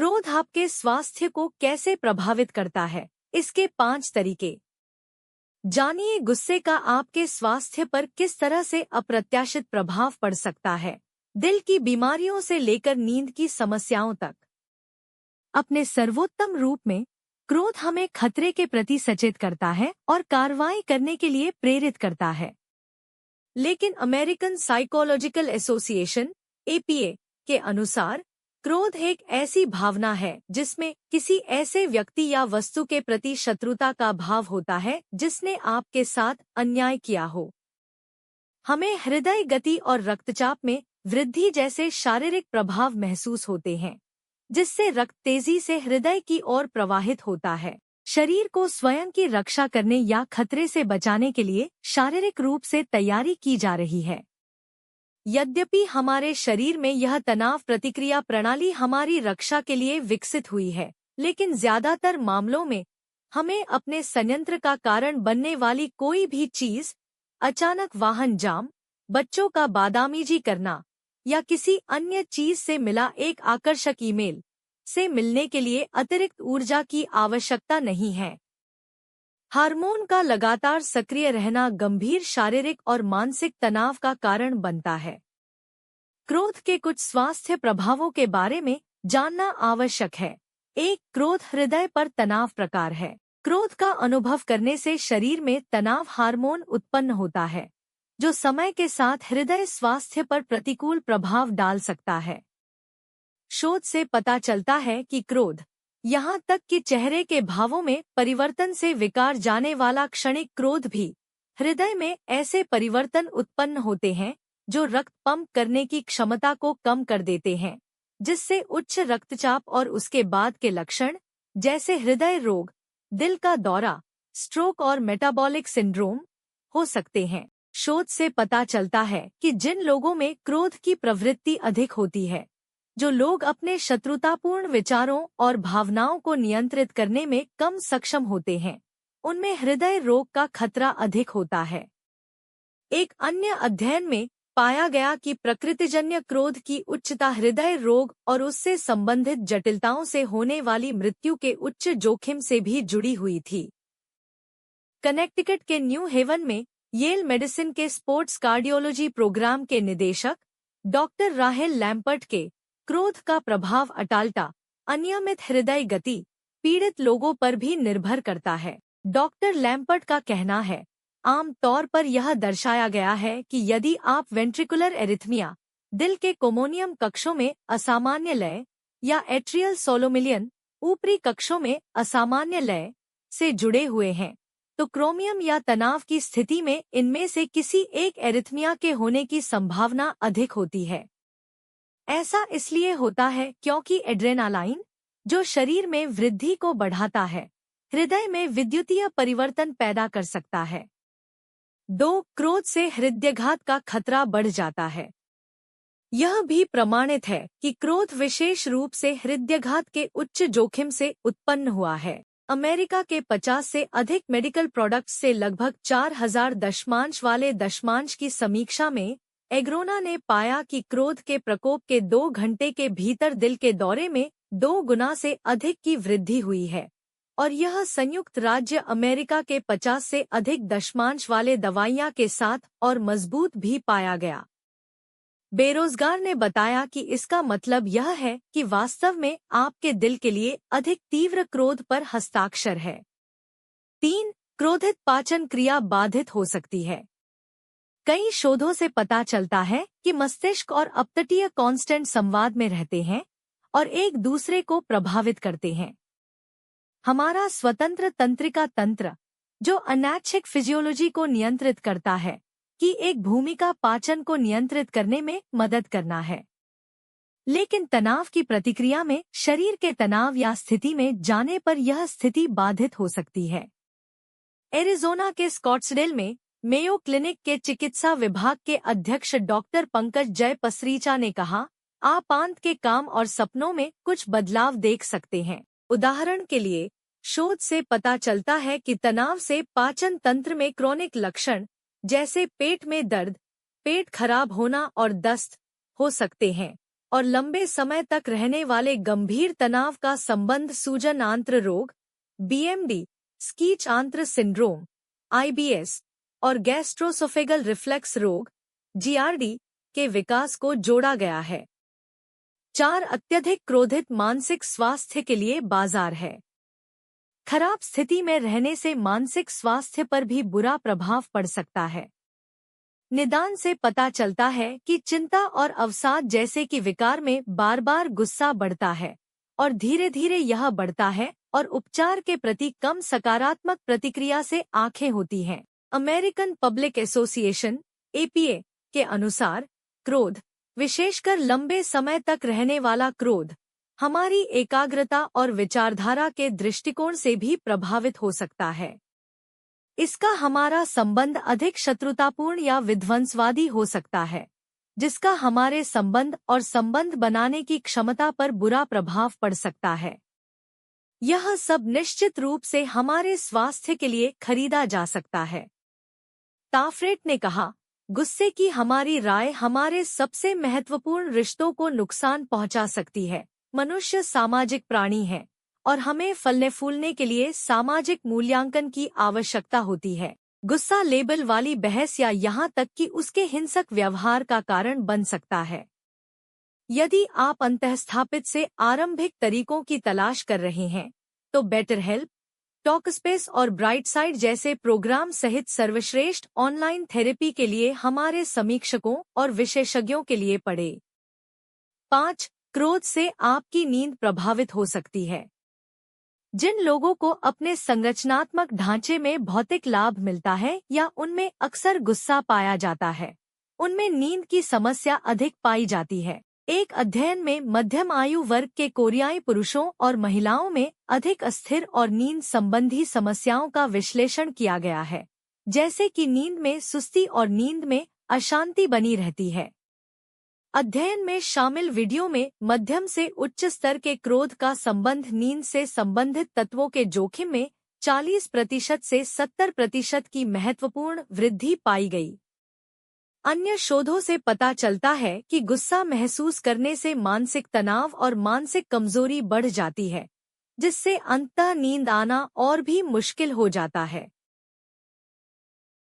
क्रोध आपके स्वास्थ्य को कैसे प्रभावित करता है? इसके 5 तरीके जानिए। गुस्से का आपके स्वास्थ्य पर किस तरह से अप्रत्याशित प्रभाव पड़ सकता है, दिल की बीमारियों से लेकर नींद की समस्याओं तक। अपने सर्वोत्तम रूप में क्रोध हमें खतरे के प्रति सचेत करता है और कार्रवाई करने के लिए प्रेरित करता है। लेकिन अमेरिकन साइकोलॉजिकल एसोसिएशन (APA) के अनुसार क्रोध एक ऐसी भावना है जिसमें किसी ऐसे व्यक्ति या वस्तु के प्रति शत्रुता का भाव होता है जिसने आपके साथ अन्याय किया हो। हमें हृदय गति और रक्तचाप में वृद्धि जैसे शारीरिक प्रभाव महसूस होते हैं, जिससे रक्त तेजी से हृदय की ओर प्रवाहित होता है। शरीर को स्वयं की रक्षा करने या खतरे से बचाने के लिए शारीरिक रूप से तैयारी की जा रही है। यद्यपि हमारे शरीर में यह तनाव प्रतिक्रिया प्रणाली हमारी रक्षा के लिए विकसित हुई है, लेकिन ज्यादातर मामलों में हमें अपने संयंत्र का कारण बनने वाली कोई भी चीज, अचानक वाहन जाम, बच्चों का बदतमीजी करना या किसी अन्य चीज से मिला एक आकर्षक ईमेल से मिलने के लिए अतिरिक्त ऊर्जा की आवश्यकता नहीं है। हार्मोन का लगातार सक्रिय रहना गंभीर शारीरिक और मानसिक तनाव का कारण बनता है। क्रोध के कुछ स्वास्थ्य प्रभावों के बारे में जानना आवश्यक है। 1. क्रोध हृदय पर तनाव प्रकार है। क्रोध का अनुभव करने से शरीर में तनाव हार्मोन उत्पन्न होता है, जो समय के साथ हृदय स्वास्थ्य पर प्रतिकूल प्रभाव डाल सकता है। शोध से पता चलता है कि क्रोध, यहाँ तक कि चेहरे के भावों में परिवर्तन से विकार जाने वाला क्षणिक क्रोध भी, हृदय में ऐसे परिवर्तन उत्पन्न होते हैं जो रक्त पंप करने की क्षमता को कम कर देते हैं, जिससे उच्च रक्तचाप और उसके बाद के लक्षण जैसे हृदय रोग, दिल का दौरा, स्ट्रोक और मेटाबॉलिक सिंड्रोम हो सकते हैं। शोध से पता चलता है कि जिन लोगों में क्रोध की प्रवृत्ति अधिक होती है, जो लोग अपने शत्रुतापूर्ण विचारों और भावनाओं को नियंत्रित करने में कम सक्षम होते हैं, उनमें हृदय रोग का खतरा अधिक होता है। एक अन्य अध्ययन में पाया गया कि प्रकृतिजन्य क्रोध की उच्चता हृदय रोग और उससे संबंधित जटिलताओं से होने वाली मृत्यु के उच्च जोखिम से भी जुड़ी हुई थी। कनेक्टिकट के न्यू हेवन में येल मेडिसिन के स्पोर्ट्स कार्डियोलॉजी प्रोग्राम के निदेशक डॉक्टर राहेल लैम्पर्ट के क्रोध का प्रभाव अटालता, अनियमित हृदय गति पीड़ित लोगों पर भी निर्भर करता है। डॉक्टर लैम्पर्ट का कहना है, आम तौर पर यह दर्शाया गया है कि यदि आप वेंट्रिकुलर एरिथमिया, दिल के कोमोनियम कक्षों में असामान्य लय या एट्रियल सोलोमिलियन, ऊपरी कक्षों में असामान्य लय से जुड़े हुए हैं, तो क्रोमियम या तनाव की स्थिति में इनमें से किसी एक एरिथमिया के होने की संभावना अधिक होती है। ऐसा इसलिए होता है क्योंकि एड्रेनालाइन, जो शरीर में वृद्धि को बढ़ाता है, हृदय में विद्युतीय परिवर्तन पैदा कर सकता है। 2. क्रोध से हृदयाघात का खतरा बढ़ जाता है। यह भी प्रमाणित है कि क्रोध विशेष रूप से हृदयाघात के उच्च जोखिम से उत्पन्न हुआ है। अमेरिका के 50 से अधिक मेडिकल प्रोडक्ट्स से लगभग 4000 दशमांश वाले दशमांश की समीक्षा में एग्रोना ने पाया कि क्रोध के प्रकोप के 2 घंटे के भीतर दिल के दौरे में 2 गुना से अधिक की वृद्धि हुई है, और यह संयुक्त राज्य अमेरिका के 50 से अधिक दशमांश वाले दवाइयां के साथ और मजबूत भी पाया गया। बेरोजगार ने बताया कि इसका मतलब यह है कि वास्तव में आपके दिल के लिए अधिक तीव्र क्रोध पर हस्ताक्षर है। 3. क्रोधित पाचन क्रिया बाधित हो सकती है। कई शोधों से पता चलता है कि मस्तिष्क और अपतटीय कांस्टेंट संवाद में रहते हैं और एक दूसरे को प्रभावित करते हैं। हमारा स्वतंत्र तंत्रिका तंत्र, जो अनैच्छिक फिजियोलॉजी को नियंत्रित करता है, की एक भूमिका पाचन को नियंत्रित करने में मदद करना है। लेकिन तनाव की प्रतिक्रिया में शरीर के तनाव या स्थिति में जाने पर यह स्थिति बाधित हो सकती है। एरिज़ोना के स्कॉट्सडेल में मेयो क्लिनिक के चिकित्सा विभाग के अध्यक्ष डॉक्टर पंकज जय पसरीचा ने कहा, आप आंत के काम और सपनों में कुछ बदलाव देख सकते हैं। उदाहरण के लिए, शोध से पता चलता है कि तनाव से पाचन तंत्र में क्रोनिक लक्षण जैसे पेट में दर्द, पेट खराब होना और दस्त हो सकते हैं, और लंबे समय तक रहने वाले गंभीर तनाव का संबंध सूजन आंत्र रोग, BMD, स्कीच आंत्र सिंड्रोम, IBS और गैस्ट्रोसोफेगल रिफ्लेक्स रोग, GRD, के विकास को जोड़ा गया है। 4 अत्यधिक क्रोधित मानसिक स्वास्थ्य के लिए बाजार है। खराब स्थिति में रहने से मानसिक स्वास्थ्य पर भी बुरा प्रभाव पड़ सकता है। निदान से पता चलता है कि चिंता और अवसाद जैसे कि विकार में बार बार गुस्सा बढ़ता है और धीरे धीरे यह बढ़ता है और उपचार के प्रति कम सकारात्मक प्रतिक्रिया से आंखें होती हैं। अमेरिकन पब्लिक एसोसिएशन APA के अनुसार क्रोध, विशेषकर लंबे समय तक रहने वाला क्रोध, हमारी एकाग्रता और विचारधारा के दृष्टिकोण से भी प्रभावित हो सकता है। इसका हमारा संबंध अधिक शत्रुतापूर्ण या विध्वंसवादी हो सकता है, जिसका हमारे संबंध और संबंध बनाने की क्षमता पर बुरा प्रभाव पड़ सकता है। यह सब निश्चित रूप से हमारे स्वास्थ्य के लिए खरीदा जा सकता है। ताफ्रेट ने कहा, गुस्से की हमारी राय हमारे सबसे महत्वपूर्ण रिश्तों को नुकसान पहुंचा सकती है। मनुष्य सामाजिक प्राणी है और हमें फलने फूलने के लिए सामाजिक मूल्यांकन की आवश्यकता होती है। गुस्सा लेबल वाली बहस या यहाँ तक कि उसके हिंसक व्यवहार का कारण बन सकता है। यदि आप अंतःस्थापित से आरंभिक तरीकों की तलाश कर रहे हैं, तो बेटर हेल्प, टॉकस्पेस और ब्राइटसाइड जैसे प्रोग्राम सहित सर्वश्रेष्ठ ऑनलाइन थेरेपी के लिए हमारे समीक्षकों और विशेषज्ञों के लिए पढ़ें। 5. क्रोध से आपकी नींद प्रभावित हो सकती है। जिन लोगों को अपने संरचनात्मक ढांचे में भौतिक लाभ मिलता है या उनमें अक्सर गुस्सा पाया जाता है, उनमें नींद की समस्या अधिक पाई जाती है। एक अध्ययन में मध्यम आयु वर्ग के कोरियाई पुरुषों और महिलाओं में अधिक अस्थिर और नींद संबंधी समस्याओं का विश्लेषण किया गया है, जैसे कि नींद में सुस्ती और नींद में अशांति बनी रहती है। अध्ययन में शामिल वीडियो में मध्यम से उच्च स्तर के क्रोध का संबंध नींद से संबंधित तत्वों के जोखिम में 40% से 70% की महत्वपूर्ण वृद्धि पाई गई। अन्य शोधों से पता चलता है कि गुस्सा महसूस करने से मानसिक तनाव और मानसिक कमजोरी बढ़ जाती है, जिससे अंततः नींद आना और भी मुश्किल हो जाता है।